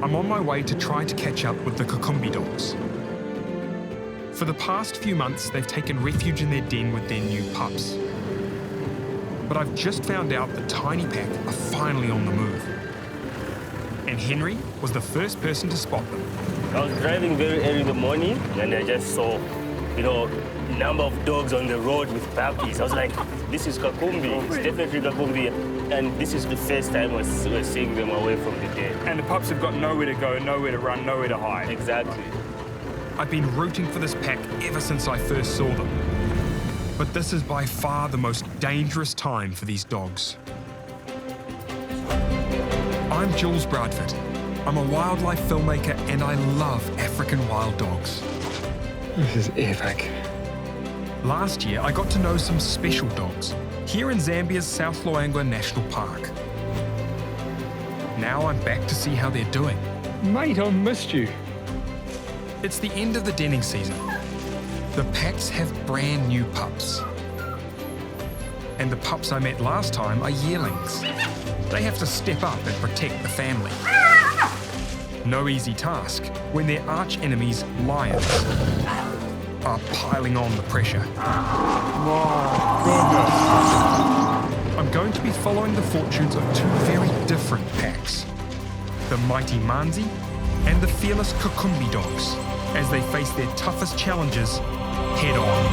I'm on my way to try to catch up with the Kakumbi dogs. For the past few months, they've taken refuge in their den with their new pups. But I've just found out the tiny pack are finally on the move. And Henry was the first person to spot them. I was driving very early in the morning and I just saw, number of dogs on the road with puppies. I was like, this is Kakumbi. It's definitely Kakumbi. And this is the first time we're seeing them away from the den. And the pups have got nowhere to go, nowhere to run, nowhere to hide. Exactly. I've been rooting for this pack ever since I first saw them. But this is by far the most dangerous time for these dogs. I'm Julz Bradford. I'm a wildlife filmmaker and I love African wild dogs. This is epic. Last year, I got to know some special dogs here in Zambia's South Loangwa National Park. Now I'm back to see how they're doing. Mate, I missed you. It's the end of the denning season. The packs have brand new pups. And the pups I met last time are yearlings. They have to step up and protect the family. No easy task when their arch enemies, lions, are piling on the pressure. I'm going to be following the fortunes of two very different packs. The mighty Manzi and the fearless Kakumbi dogs as they face their toughest challenges head on.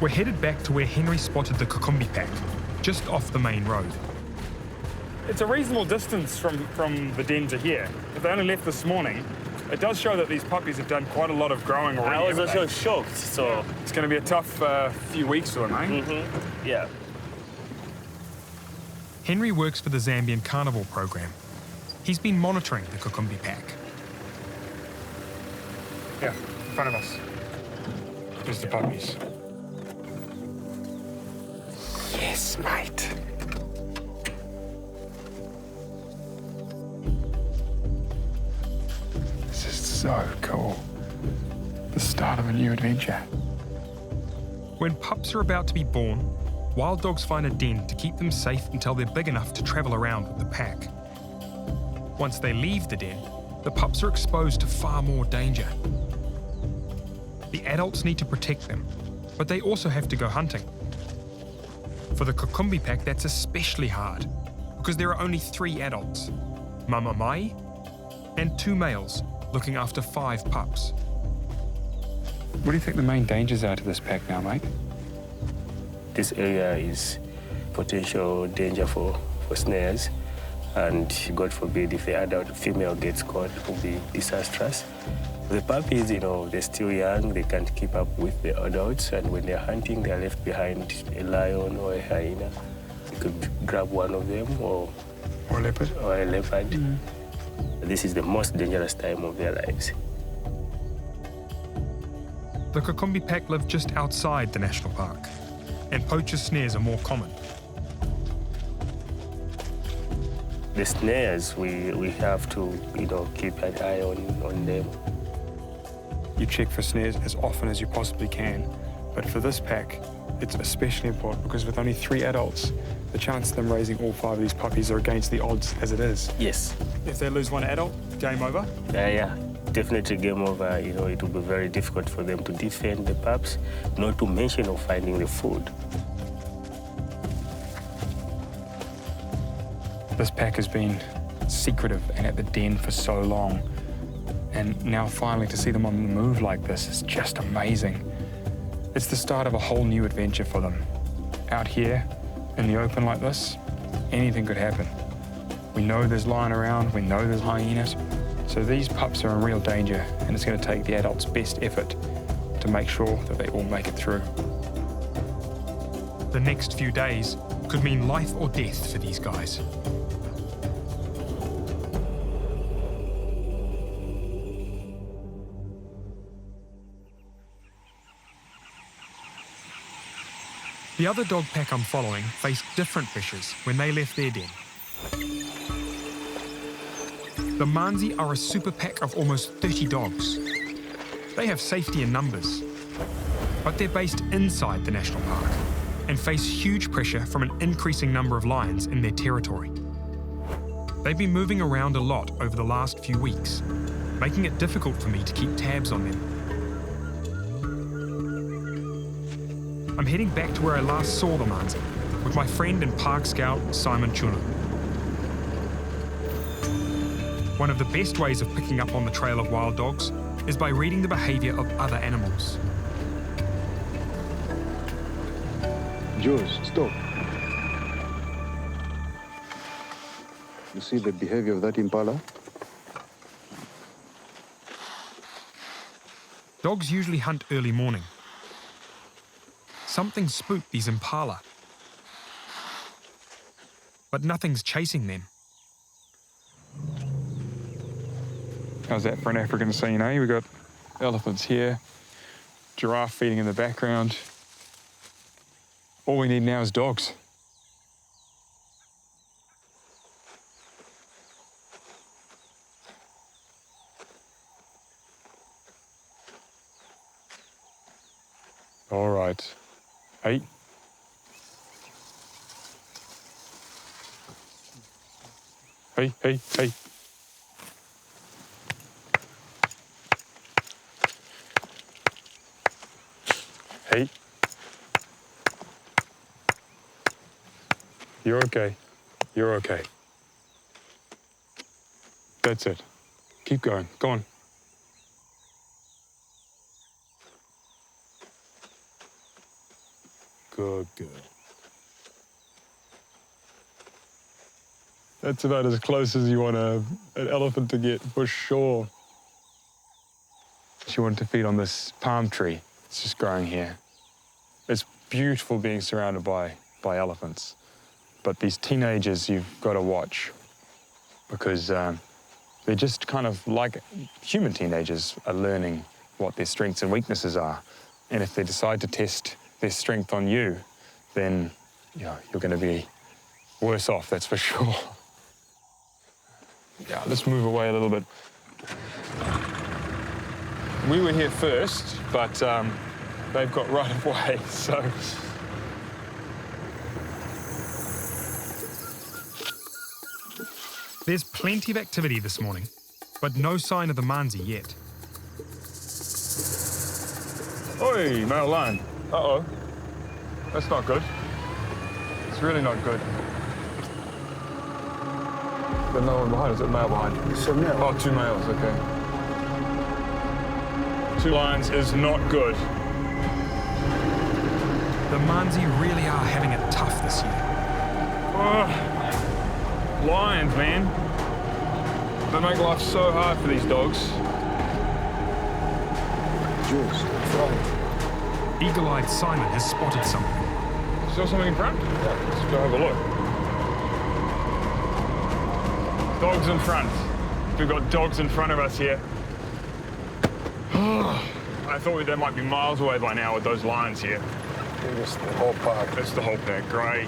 We're headed back to where Henry spotted the Kakumbi pack, just off the main road. It's a reasonable distance from the den to here. If they only left this morning, it does show that these puppies have done quite a lot of growing already. I was also shocked, so... It's going to be a tough few weeks for them, eh? Mm-hmm. Yeah. Henry works for the Zambian Carnival program. He's been monitoring the Kakumbi pack. Yeah, in front of us. There's the puppies. Yes, mate. This is so cool. The start of a new adventure. When pups are about to be born, wild dogs find a den to keep them safe until they're big enough to travel around with the pack. Once they leave the den, the pups are exposed to far more danger. The adults need to protect them, but they also have to go hunting. For the Kakumbi pack, that's especially hard because there are only 3 adults, Mama Mai and 2 males looking after 5 pups. What do you think the main dangers are to this pack now, mate? This area is potential danger for snares, and God forbid if the adult female gets caught, it will be disastrous. The puppies, they're still young, they can't keep up with the adults, and when they're hunting, they're left behind a lion or a hyena. You could grab one of them or a leopard. Mm. This is the most dangerous time of their lives. The Kakumbi pack live just outside the national park, and poacher snares are more common. The snares, we have to, keep an eye on them. You check for snares as often as you possibly can, but for this pack, it's especially important because with only 3 adults, the chance of them raising all 5 of these puppies are against the odds as it is. Yes. If they lose one adult, game over? Yeah, definitely game over. It will be very difficult for them to defend the pups, not to mention of finding the food. This pack has been secretive and at the den for so long. And now finally to see them on the move like this is just amazing. It's the start of a whole new adventure for them. Out here, in the open like this, anything could happen. We know there's lion around, we know there's hyenas. So these pups are in real danger, and it's going to take the adults' best effort to make sure that they all make it through. The next few days could mean life or death for these guys. The other dog pack I'm following faced different pressures when they left their den. The Manzi are a super pack of almost 30 dogs. They have safety in numbers, but they're based inside the national park, and face huge pressure from an increasing number of lions in their territory. They've been moving around a lot over the last few weeks, making it difficult for me to keep tabs on them. I'm heading back to where I last saw the Manzi, with my friend and park scout, Simon Chunu. One of the best ways of picking up on the trail of wild dogs is by reading the behaviour of other animals. Julz, stop. You see the behavior of that impala? Dogs usually hunt early morning. Something spooked these impala. But nothing's chasing them. How's that for an African scene, eh? We've got elephants here, giraffe feeding in the background. All we need now is dogs. All right. Hey. Hey, hey, hey. Hey. You're okay. You're okay. That's it. Keep going. Go on. Good girl. That's about as close as you want an elephant to get, for sure. She wanted to feed on this palm tree. It's just growing here. It's beautiful being surrounded by elephants. But these teenagers you've got to watch because they're just kind of like human teenagers are learning what their strengths and weaknesses are. And if they decide to test their strength on you, then you're going to be worse off, that's for sure. Yeah, let's move away a little bit. We were here first, but they've got right of way, so... There's plenty of activity this morning, but no sign of the Manzi yet. Oi, male lion. Uh-oh. That's not good. It's really not good. There's no one behind. Is it a male behind? It's a male. Oh, two males, okay. Two lions is not good. The Manzi really are having it tough this year. Oh. Lions, man. They make life so hard for these dogs. Julz, front. Eagle-eyed Simon has spotted something. Saw something in front? Yeah. Let's go have a look. Dogs in front. We've got dogs in front of us here. I thought they might be miles away by now with those lions here. It's the whole pack. It's the whole pack. Great.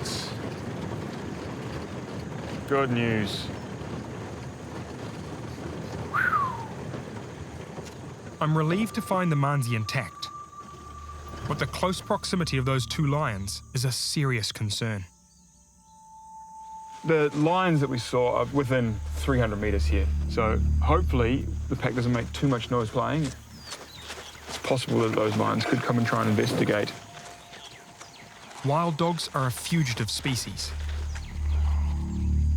Good news. I'm relieved to find the Manzi intact, but the close proximity of those two lions is a serious concern. The lions that we saw are within 300 metres here, so hopefully the pack doesn't make too much noise playing. It's possible that those lions could come and try and investigate. Wild dogs are a fugitive species.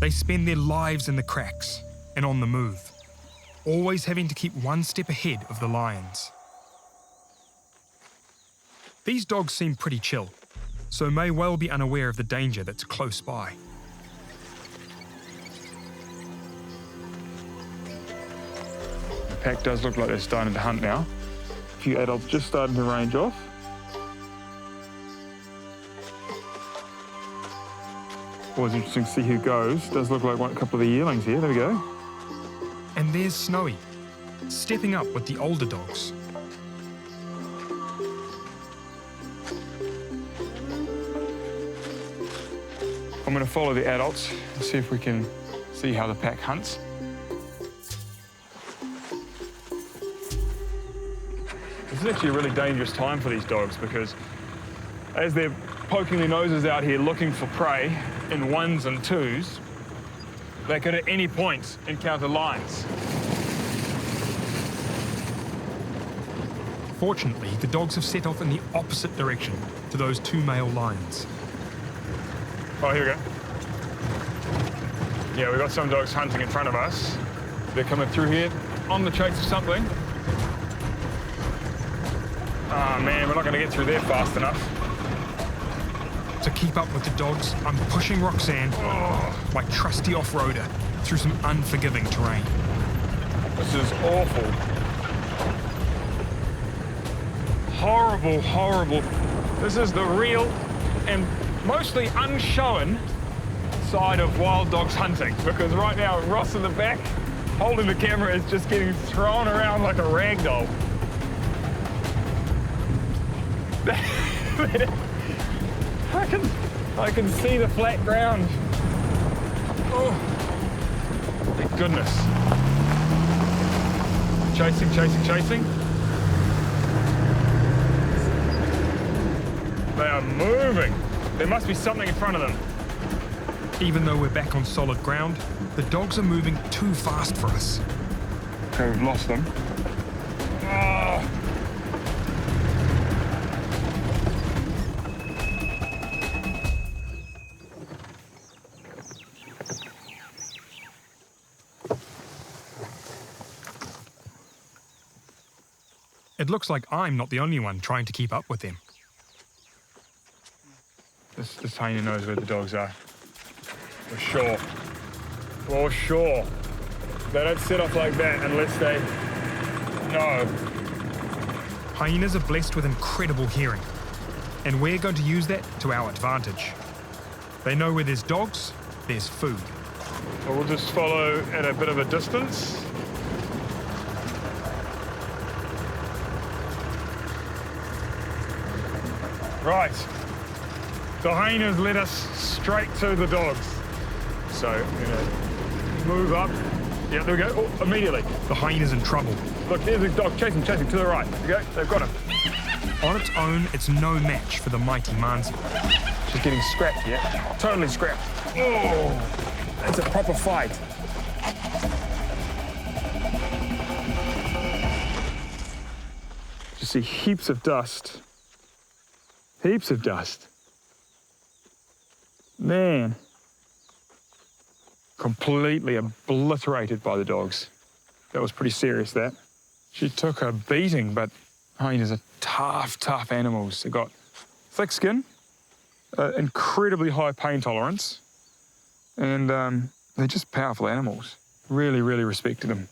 They spend their lives in the cracks and on the move, always having to keep one step ahead of the lions. These dogs seem pretty chill, so may well be unaware of the danger that's close by. The pack does look like they're starting to hunt now. A few adults just starting to range off. Always interesting to see who goes. Does look like a couple of the yearlings here. There we go. And there's Snowy, stepping up with the older dogs. I'm going to follow the adults and see if we can see how the pack hunts. This is actually a really dangerous time for these dogs because as they're poking their noses out here looking for prey in ones and twos, they could at any point encounter lions. Fortunately, the dogs have set off in the opposite direction to those two male lions. Oh, here we go. Yeah, we've got some dogs hunting in front of us. They're coming through here on the chase of something. Oh man, we're not going to get through there fast enough. To keep up with the dogs, I'm pushing Roxanne, my trusty off-roader, through some unforgiving terrain. This is awful. Horrible, horrible. This is the real and mostly unshown side of wild dogs hunting, because right now Ross in the back holding the camera is just getting thrown around like a rag doll. I can see the flat ground. Oh, thank goodness. Chasing, chasing, chasing. They are moving. There must be something in front of them. Even though we're back on solid ground, the dogs are moving too fast for us. Okay, we've lost them. Oh. It looks like I'm not the only one trying to keep up with them. This hyena knows where the dogs are. For sure. For sure. They don't set off like that unless they... No. Hyenas are blessed with incredible hearing, and we're going to use that to our advantage. They know where there's dogs, there's food. So we'll just follow at a bit of a distance. Right. The hyenas led us straight to the dogs. So we're gonna move up. Yeah, there we go. Oh, immediately. The hyena's in trouble. Look, there's a dog chasing to the right. There you go, they've got him. On its own, it's no match for the mighty Manzi. She's getting scrapped here. Totally scrapped. Oh, that's a proper fight. You see heaps of dust. Heaps of dust. Man. Completely obliterated by the dogs. That was pretty serious, that. She took a beating, but hyenas are tough, tough animals. They've got thick skin, incredibly high pain tolerance, and they're just powerful animals. Really, really respected them.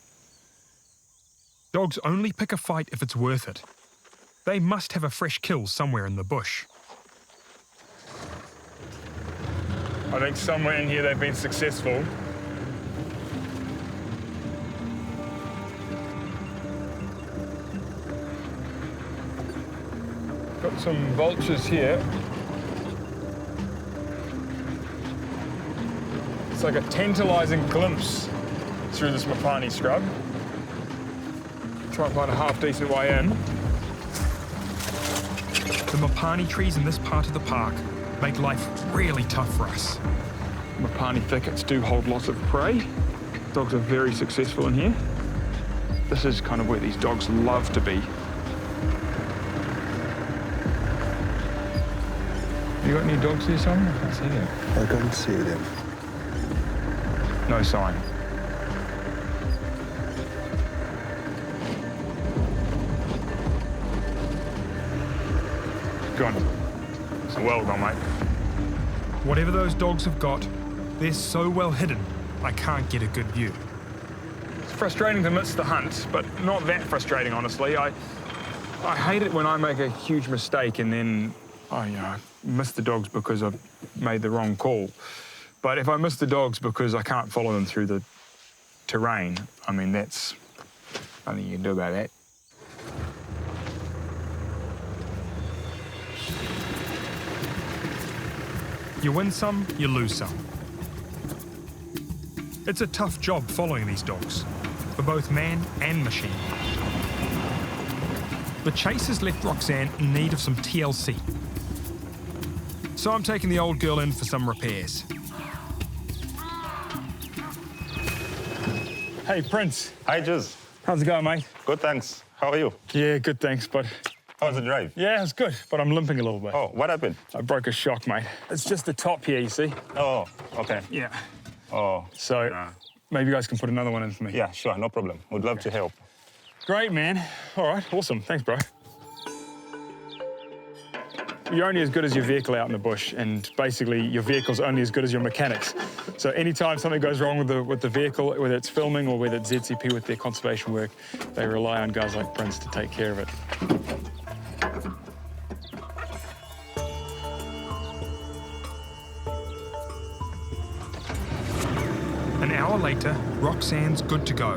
Dogs only pick a fight if it's worth it. They must have a fresh kill somewhere in the bush. I think somewhere in here they've been successful. Got some vultures here. It's like a tantalising glimpse through this Mopani scrub. Try and find a half-decent way in. The Mopani trees in this part of the park make life really tough for us. Mopani thickets do hold lots of prey. Dogs are very successful in here. This is kind of where these dogs love to be. You got any dogs here, Simon? I can't see them. I can't see them. No sign. Gone. It's well gone, mate. Whatever those dogs have got, they're so well hidden, I can't get a good view. It's frustrating to miss the hunt, but not that frustrating, honestly. I hate it when I make a huge mistake and then I miss the dogs because I've made the wrong call. But if I miss the dogs because I can't follow them through the terrain, I mean, that's nothing you can do about that. You win some, you lose some. It's a tough job following these dogs, for both man and machine. The chase has left Roxanne in need of some TLC. So I'm taking the old girl in for some repairs. Hey, Prince. Hi, Julz. How's it going, mate? Good, thanks. How are you? Yeah, good, thanks, but... How's the drive? Yeah, it's good, but I'm limping a little bit. Oh, what happened? I broke a shock, mate. It's just the top here, you see? Oh, okay. Yeah. Oh, So, maybe you guys can put another one in for me. yeah, sure, no problem. Would love to help. Great, man. All right, awesome. Thanks, bro. You're only as good as your vehicle out in the bush, and basically your vehicle's only as good as your mechanics. So anytime something goes wrong with the vehicle, whether it's filming or whether it's ZCP with their conservation work, they rely on guys like Prince to take care of it. An hour later, Roxanne's good to go.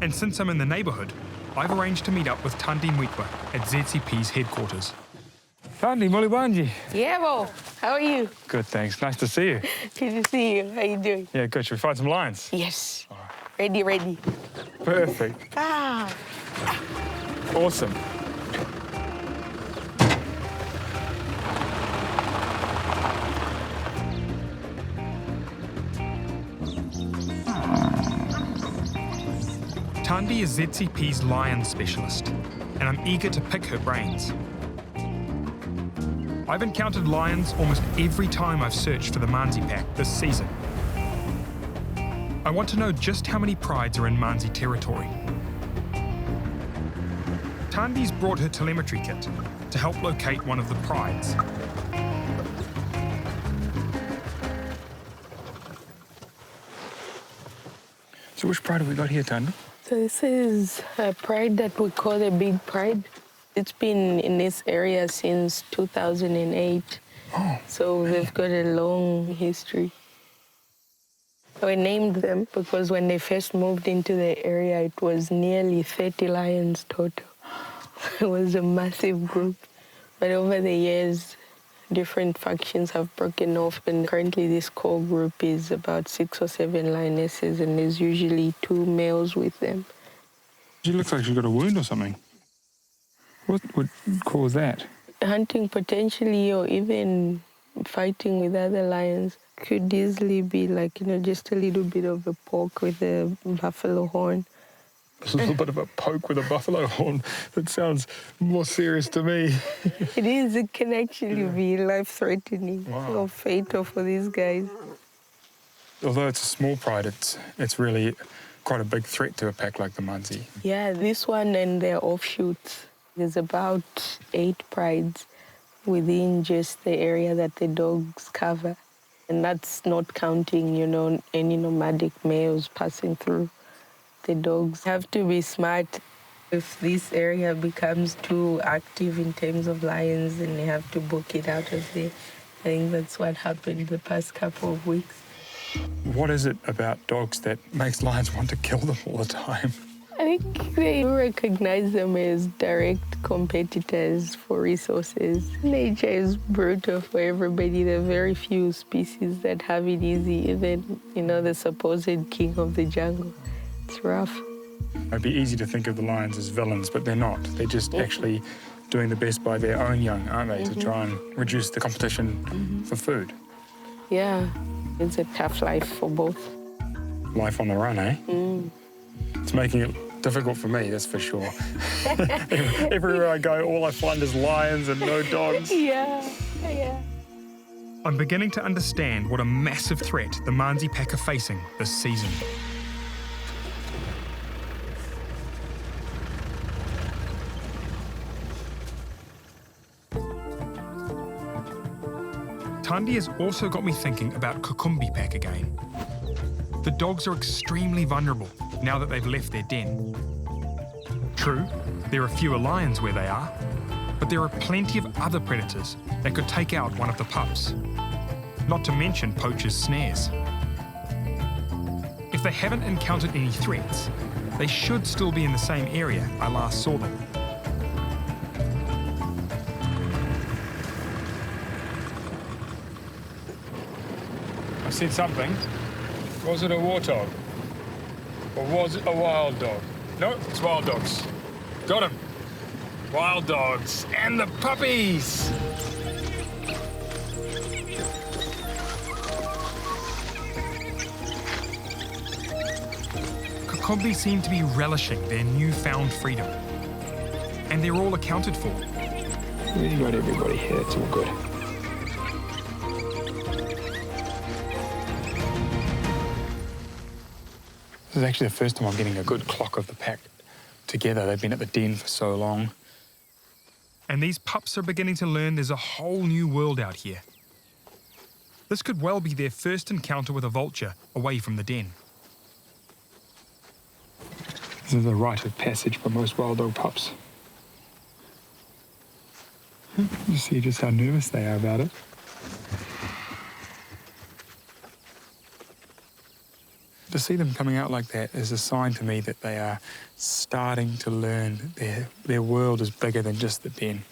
And since I'm in the neighbourhood, I've arranged to meet up with Thandie Mweetwa at ZCP's headquarters. Thandie Mweetwa. Yeah, Bo. How are you? Good, thanks. Nice to see you. Good to see you. How you doing? Yeah, good. Should we find some lions? Yes. Ready, ready. Perfect. Ah. Awesome. Thandie is ZCP's lion specialist, and I'm eager to pick her brains. I've encountered lions almost every time I've searched for the Manzi pack this season. I want to know just how many prides are in Manzi territory. Thandie's brought her telemetry kit to help locate one of the prides. So which pride have we got here, Thandie? So this is a pride that we call the Big Pride. It's been in this area since 2008. Oh. So they've got a long history. We named them because when they first moved into the area, it was nearly 30 lions total. It was a massive group. But over the years, different factions have broken off, and currently this core group is about 6 or 7 lionesses, and there's usually 2 males with them. She looks like she's got a wound or something. What would cause that? Hunting potentially, or even fighting with other lions, could easily be like, just a little bit of a poke with a buffalo horn. A little bit of a poke with a buffalo horn. That sounds more serious to me. It is. It can actually be life-threatening or fatal for these guys. Although it's a small pride, it's really quite a big threat to a pack like the Manzi. Yeah, this one and their offshoots. There's about 8 prides within just the area that the dogs cover. And that's not counting, any nomadic males passing through. The dogs have to be smart. If this area becomes too active in terms of lions, then they have to book it out of there. I think that's what happened the past couple of weeks. What is it about dogs that makes lions want to kill them all the time? I think they recognize them as direct competitors for resources. Nature is brutal for everybody. There are very few species that have it easy, even, the supposed king of the jungle. It's rough. It'd be easy to think of the lions as villains, but they're not. They're just actually doing the best by their own young, aren't they, to try and reduce the competition for food. Yeah, it's a tough life for both. Life on the run, eh? It's making it difficult for me, that's for sure. Everywhere I go, all I find is lions and no dogs. Yeah. I'm beginning to understand what a massive threat the Manzi pack are facing this season. Thandie has also got me thinking about Kakumbi pack again. The dogs are extremely vulnerable now that they've left their den. True, there are fewer lions where they are, but there are plenty of other predators that could take out one of the pups. Not to mention poachers' snares. If they haven't encountered any threats, they should still be in the same area I last saw them. I've seen something. Was it a warthog? Or was it a wild dog? No, it's wild dogs. Got him. Wild dogs and the puppies. Kumbi seem to be relishing their newfound freedom. And they're all accounted for. We got everybody here, it's all good. This is actually the first time I'm getting a good clock of the pack together. They've been at the den for so long. And these pups are beginning to learn there's a whole new world out here. This could well be their first encounter with a vulture away from the den. This is a rite of passage for most wild dog pups. You see just how nervous they are about it. To see them coming out like that is a sign to me that they are starting to learn that their world is bigger than just the den.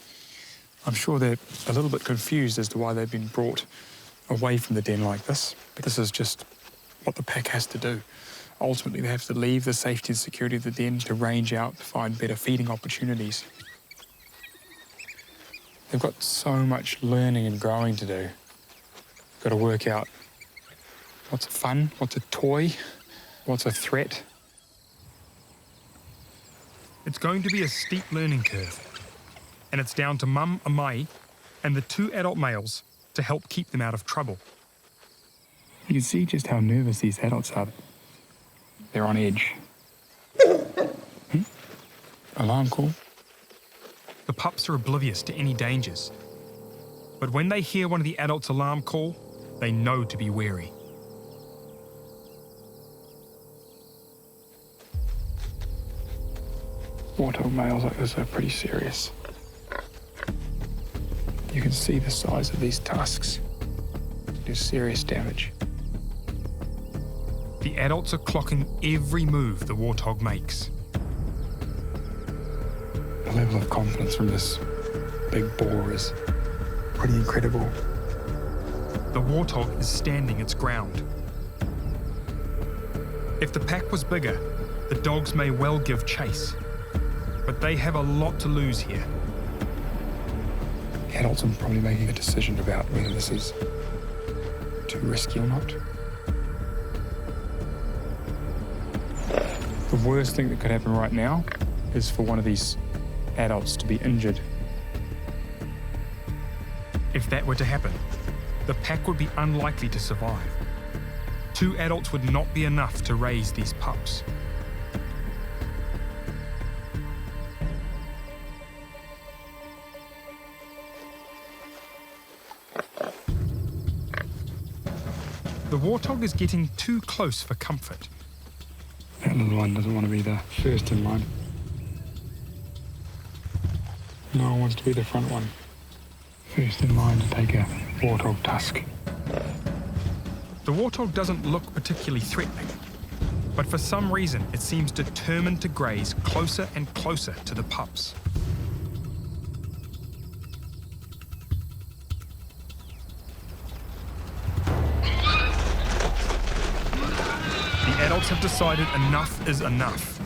I'm sure they're a little bit confused as to why they've been brought away from the den like this, but this is just what the pack has to do. Ultimately, they have to leave the safety and security of the den to range out to find better feeding opportunities. They've got so much learning and growing to do. Got to work out what's fun, what's a toy, what's a threat. It's going to be a steep learning curve. And it's down to Mum Amai and the 2 adult males to help keep them out of trouble. You can see just how nervous these adults are. They're on edge. Alarm call. The pups are oblivious to any dangers. But when they hear one of the adults' alarm call, they know to be wary. Warthog males like this are pretty serious. You can see the size of these tusks. Do serious damage. The adults are clocking every move the warthog makes. The level of confidence from this big boar is pretty incredible. The warthog is standing its ground. If the pack was bigger, the dogs may well give chase. But they have a lot to lose here. The adults are probably making a decision about whether this is too risky or not. The worst thing that could happen right now is for one of these adults to be injured. If that were to happen, the pack would be unlikely to survive. 2 adults would not be enough to raise these pups. The warthog is getting too close for comfort. That little one doesn't want to be the first in line. No one wants to be the front one. First in line to take a warthog tusk. The warthog doesn't look particularly threatening, but for some reason it seems determined to graze closer and closer to the pups. The adults have decided enough is enough.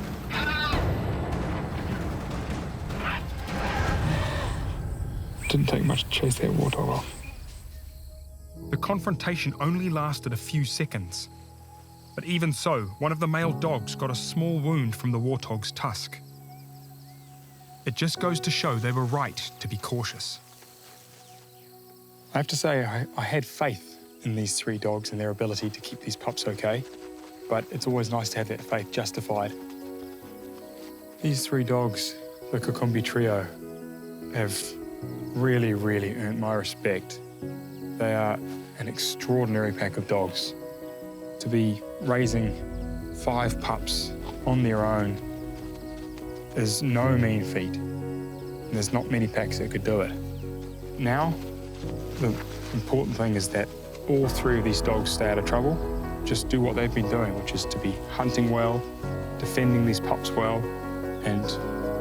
Didn't take much to chase that warthog off. The confrontation only lasted a few seconds. But even so, one of the male dogs got a small wound from the warthog's tusk. It just goes to show they were right to be cautious. I have to say, I had faith in these 3 dogs and their ability to keep these pups okay, but it's always nice to have that faith justified. These 3 dogs, the Kakumbi trio, have really, really earned my respect. They are an extraordinary pack of dogs. To be raising 5 pups on their own is no mean feat. And there's not many packs that could do it. Now, the important thing is that all 3 of these dogs stay out of trouble, just do what they've been doing, which is to be hunting well, defending these pups well, and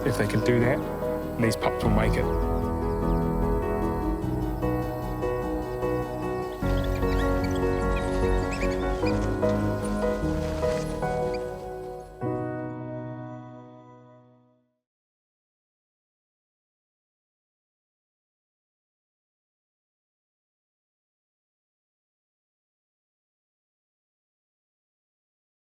if they can do that, these pups will make it.